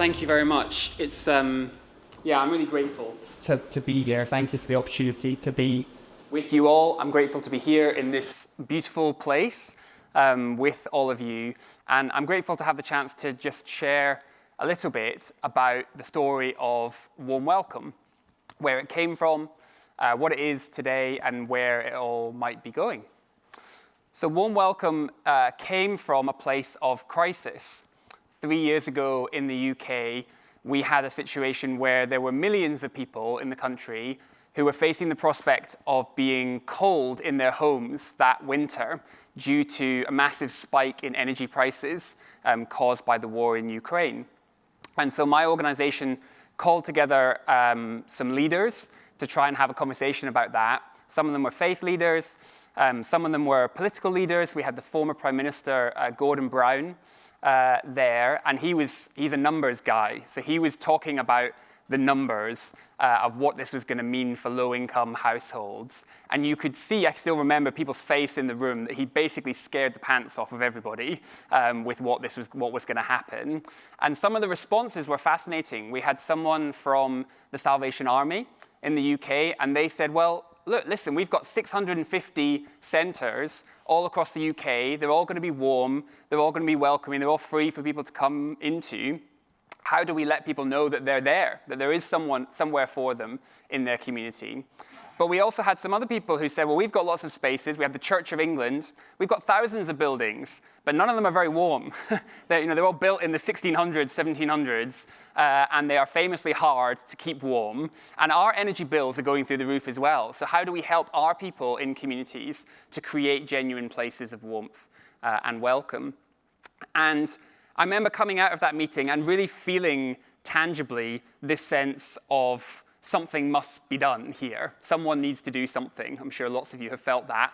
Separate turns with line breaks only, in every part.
thank you very much. It's, I'm really grateful to be here. Thank you for the opportunity to be with you all. I'm grateful to be here in this beautiful place with all of you. And I'm grateful to have the chance to just share a little bit about the story of Warm Welcome, where it came from, what it is today, and where it all might be going. So Warm Welcome came from a place of crisis. 3 years ago in the UK, we had a situation where there were millions of people in the country who were facing the prospect of being cold in their homes that winter due to a massive spike in energy prices caused by the war in Ukraine. And so my organization called together some leaders to try and have a conversation about that. Some of them were faith leaders. Some of them were political leaders. We had the former Prime Minister, Gordon Brown, there, and he's a numbers guy. So he was talking about the numbers of what this was going to mean for low-income households. And you could see, I still remember people's face in the room, that he basically scared the pants off of everybody with what was going to happen. And some of the responses were fascinating. We had someone from the Salvation Army in the UK, and they said, well, look, listen, we've got 650 centres all across the UK. They're all going to be warm. They're all going to be welcoming. They're all free for people to come into. How do we let people know that they're there, that there is someone somewhere for them in their community? But we also had some other people who said, well, we've got lots of spaces. We have the Church of England. We've got thousands of buildings, but none of them are very warm. They're all built in the 1600s, 1700s, and they are famously hard to keep warm. And our energy bills are going through the roof as well. So how do we help our people in communities to create genuine places of warmth and welcome? And I remember coming out of that meeting and really feeling tangibly this sense of something must be done here. Someone needs to do something. I'm sure lots of you have felt that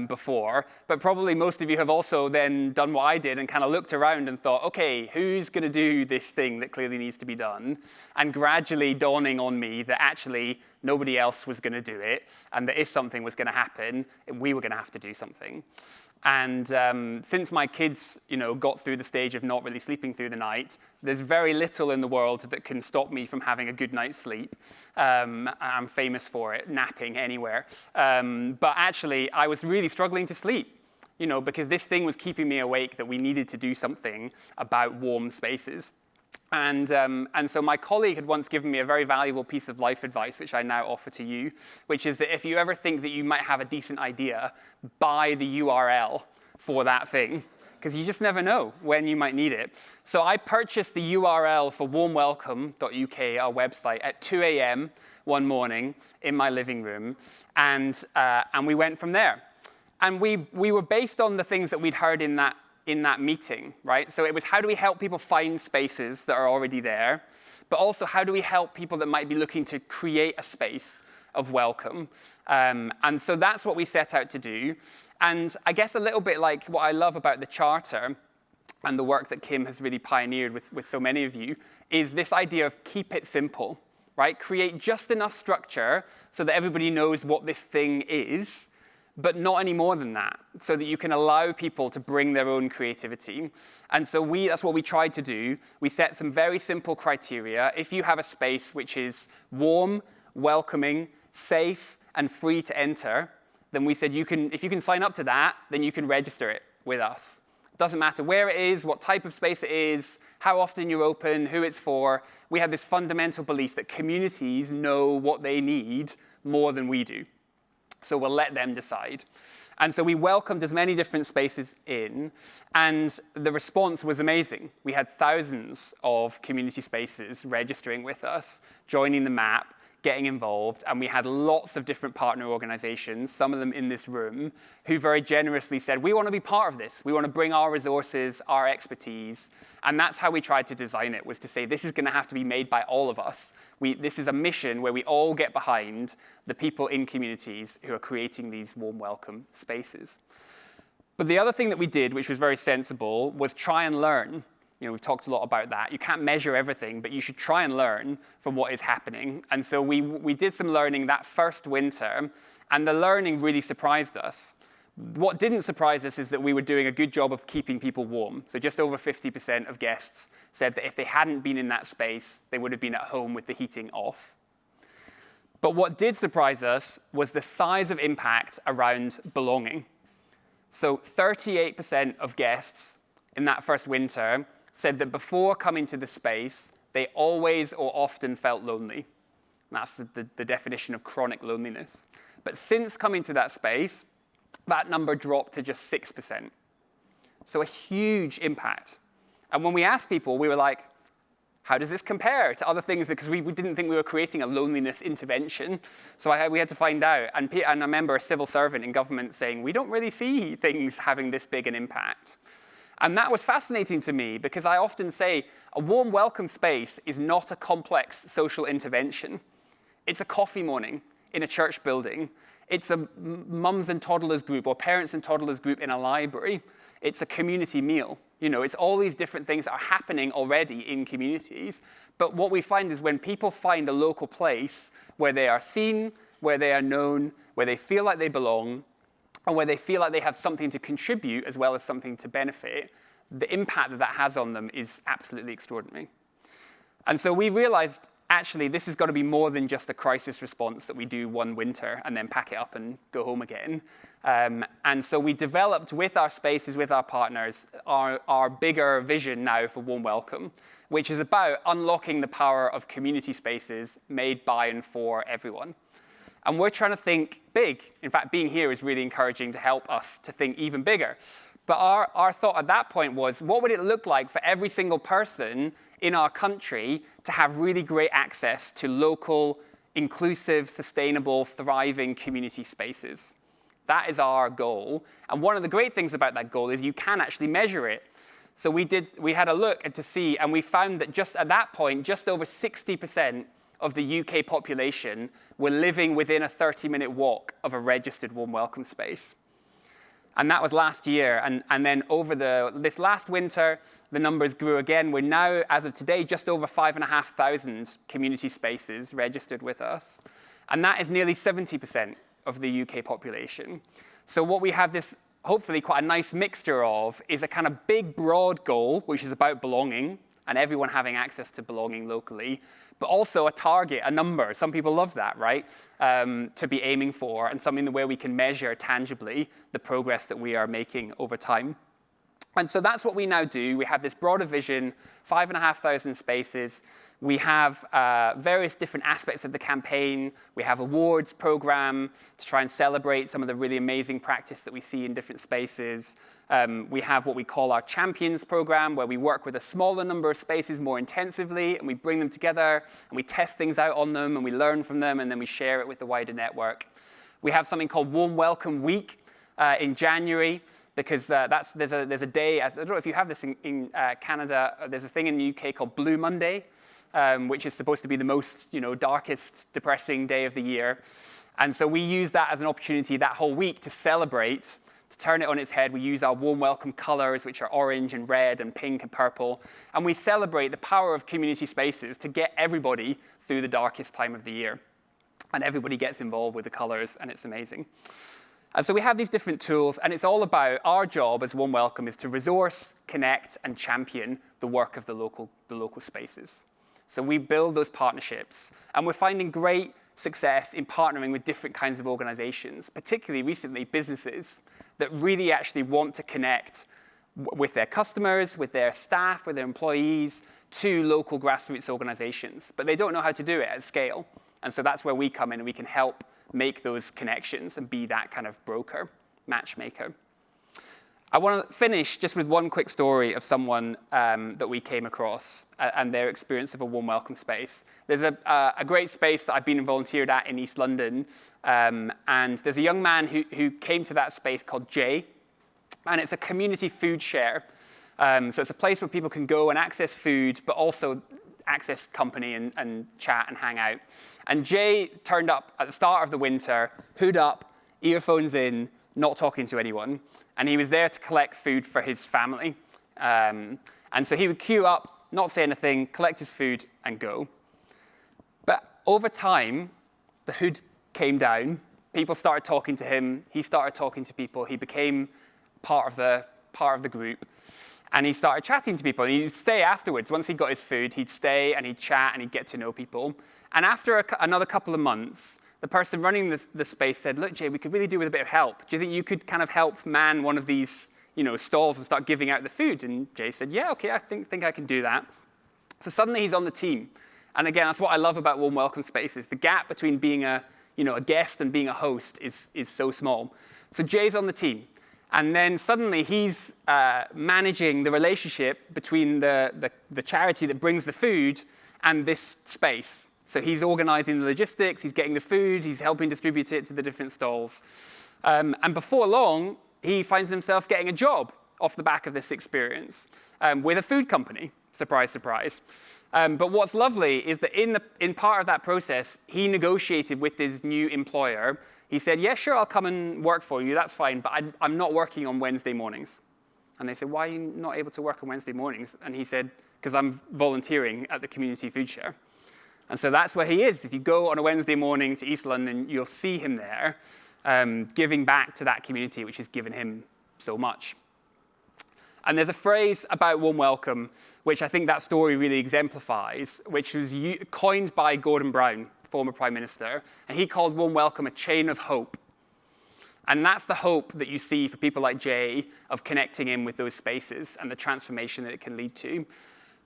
before, but probably most of you have also then done what I did and kind of looked around and thought, okay, who's going to do this thing that clearly needs to be done? And gradually dawning on me that actually nobody else was going to do it, and that if something was going to happen, we were going to have to do something. And since my kids, got through the stage of not really sleeping through the night, there's very little in the world that can stop me from having a good night's sleep. I'm famous for it, napping anywhere. But actually, I was really struggling to sleep, because this thing was keeping me awake, that we needed to do something about warm spaces. And so my colleague had once given me a very valuable piece of life advice, which I now offer to you, which is that if you ever think that you might have a decent idea, buy the URL for that thing, because you just never know when you might need it. So I purchased the URL for warmwelcome.uk, our website, at 2 a.m. one morning in my living room, and we went from there. And we were based on the things that we'd heard in that meeting, right? So it was, how do we help people find spaces that are already there? But also, how do we help people that might be looking to create a space of welcome? And so that's what we set out to do. And I guess a little bit like what I love about the Charter and the work that Kim has really pioneered with so many of you is this idea of keep it simple, right? Create just enough structure so that everybody knows what this thing is, but not any more than that, so that you can allow people to bring their own creativity. And so that's what we tried to do. We set some very simple criteria. If you have a space which is warm, welcoming, safe, and free to enter, then we said if you can sign up to that, then you can register it with us. It doesn't matter where it is, what type of space it is, how often you're open, who it's for. We have this fundamental belief that communities know what they need more than we do. So we'll let them decide. And so we welcomed as many different spaces in, and the response was amazing. We had thousands of community spaces registering with us, joining the map, getting involved, and we had lots of different partner organizations, some of them in this room, who very generously said, we want to be part of this. We want to bring our resources, our expertise. And that's how we tried to design it, was to say, this is going to have to be made by all of us. This is a mission where we all get behind the people in communities who are creating these warm welcome spaces. But the other thing that we did, which was very sensible, was try and learn. We've talked a lot about that. You can't measure everything, but you should try and learn from what is happening. And so we did some learning that first winter, and the learning really surprised us. What didn't surprise us is that we were doing a good job of keeping people warm. So just over 50% of guests said that if they hadn't been in that space, they would have been at home with the heating off. But what did surprise us was the size of impact around belonging. So 38% of guests in that first winter said that before coming to the space, they always or often felt lonely. And that's the definition of chronic loneliness. But since coming to that space, that number dropped to just 6%. So a huge impact. And when we asked people, we were like, how does this compare to other things? Because we didn't think we were creating a loneliness intervention. So we had to find out. And I remember a civil servant in government saying, we don't really see things having this big an impact. And that was fascinating to me because I often say a warm welcome space is not a complex social intervention. It's a coffee morning in a church building. It's a mums and toddlers group or parents and toddlers group in a library. It's a community meal. It's all these different things that are happening already in communities. But what we find is when people find a local place where they are seen, where they are known, where they feel like they belong, and where they feel like they have something to contribute as well as something to benefit, the impact that has on them is absolutely extraordinary. And so we realized, actually, this has got to be more than just a crisis response that we do one winter and then pack it up and go home again. And so we developed with our spaces, with our partners, our bigger vision now for Warm Welcome, which is about unlocking the power of community spaces made by and for everyone. And we're trying to think big. In fact, being here is really encouraging to help us to think even bigger. But our thought at that point was, what would it look like for every single person in our country to have really great access to local, inclusive, sustainable, thriving community spaces? That is our goal. And one of the great things about that goal is you can actually measure it. So we had a look to see, and we found that just at that point, just over 60% of the UK population were living within a 30-minute walk of a registered warm welcome space. And that was last year. And then over this last winter, the numbers grew again. We're now, as of today, just over 5,500 community spaces registered with us. And that is nearly 70% of the UK population. So what we have this, hopefully quite a nice mixture of, is a kind of big, broad goal, which is about belonging, and everyone having access to belonging locally, but also a target, a number. Some people love that, right? To be aiming for, and something where we can measure tangibly the progress that we are making over time. And so that's what we now do. We have this broader vision, 5,500 spaces. We have various different aspects of the campaign. We have awards program to try and celebrate some of the really amazing practice that we see in different spaces. We have what we call our champions program, where we work with a smaller number of spaces more intensively, and we bring them together, and we test things out on them, and we learn from them, and then we share it with the wider network. We have something called Warm Welcome Week in January, because there's a day, I don't know if you have this in Canada, there's a thing in the UK called Blue Monday, which is supposed to be the most, darkest, depressing day of the year. And so we use that as an opportunity that whole week to celebrate, to turn it on its head. We use our warm welcome colors, which are orange and red and pink and purple. And we celebrate the power of community spaces to get everybody through the darkest time of the year. And everybody gets involved with the colors, and it's amazing. And so we have these different tools, and it's all about our job as Warm Welcome is to resource, connect, and champion the work of the local spaces. So we build those partnerships, and we're finding great success in partnering with different kinds of organizations, particularly recently businesses that really actually want to connect with their customers, with their staff, with their employees, to local grassroots organizations. But they don't know how to do it at scale. And so that's where we come in, and we can help make those connections and be that kind of broker, matchmaker. I want to finish just with one quick story of someone that we came across and their experience of a warm welcome space. There's a great space that I've been volunteered at in East London, and there's a young man who came to that space called Jay, and it's a community food share. So it's a place where people can go and access food, but also access company and chat and hang out. And Jay turned up at the start of the winter, hood up, earphones in, not talking to anyone. And he was there to collect food for his family. And so he would queue up, not say anything, collect his food, and go. But over time, the hood came down, people started talking to him. He started talking to people. He became part of the group. And he started chatting to people. And he'd stay afterwards. Once he got his food, he'd stay and he'd chat and he'd get to know people. And after another couple of months, the person running the space said, look, Jay, we could really do with a bit of help. Do you think you could kind of help man one of these stalls and start giving out the food? And Jay said, yeah, OK, I think I can do that. So suddenly he's on the team. And again, that's what I love about warm welcome spaces. The gap between being a guest and being a host is so small. So Jay's on the team. And then suddenly he's managing the relationship between the charity that brings the food and this space. So he's organizing the logistics, he's getting the food, he's helping distribute it to the different stalls. And before long, he finds himself getting a job off the back of this experience with a food company. Surprise, surprise. But what's lovely is that in part of that process, he negotiated with his new employer. He said, yeah, sure, I'll come and work for you. That's fine, but I'm not working on Wednesday mornings. And they said, why are you not able to work on Wednesday mornings? And he said, because I'm volunteering at the community food share. And so that's where he is. If you go on a Wednesday morning to East London, you'll see him there giving back to that community, which has given him so much. And there's a phrase about warm welcome, which I think that story really exemplifies, which was coined by Gordon Brown, former Prime Minister. And he called warm welcome a chain of hope. And that's the hope that you see for people like Jay of connecting in with those spaces and the transformation that it can lead to.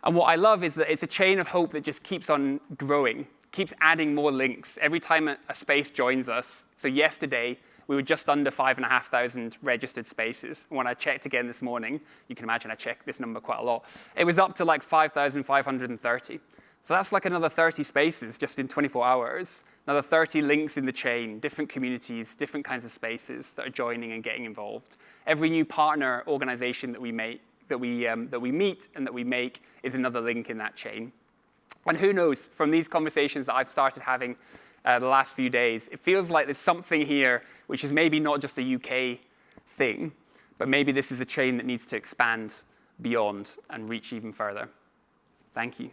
And what I love is that it's a chain of hope that just keeps on growing, keeps adding more links every time a space joins us. So yesterday, we were just under 5,500 registered spaces. When I checked again this morning, you can imagine I checked this number quite a lot. It was up to like 5,530. So that's like another 30 spaces just in 24 hours, another 30 links in the chain, different communities, different kinds of spaces that are joining and getting involved. Every new partner organization that we meet and that we make is another link in that chain. And who knows, from these conversations that I've started having the last few days, it feels like there's something here which is maybe not just a UK thing, but maybe this is a chain that needs to expand beyond and reach even further. Thank you.